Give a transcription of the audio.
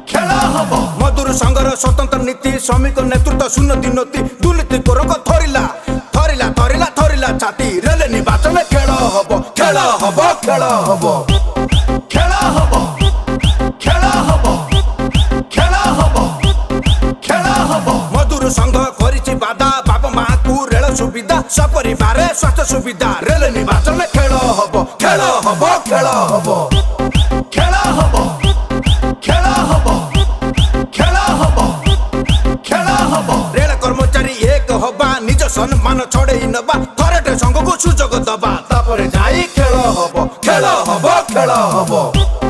खेल हम मधुर संघर स्वतंत्र नीति श्रमिक नेतृत्व शून्य दिनती दुर्नीति कोरक थरिला थरिला थरिला थरिला छाती रेल निर्वाचन खेल हम खेल हम खेल हम खेल हम खेल हम खेल हम खेल हम मधुर संघ करिछि बाधा बाप माँ को रेल सुविधा सपरिवार स्वास्थ्य सुविधा रेल निर्वाचन खेल हम खेल हम खेल हम खेल हम खेल हम खेल हम खेल हम रेल कर्मचारी एक हवा निज सम्मान छड़े नबा थरटे संघ को सुजोग दबा तापर जाई खेल हम खेल हम खेल हम।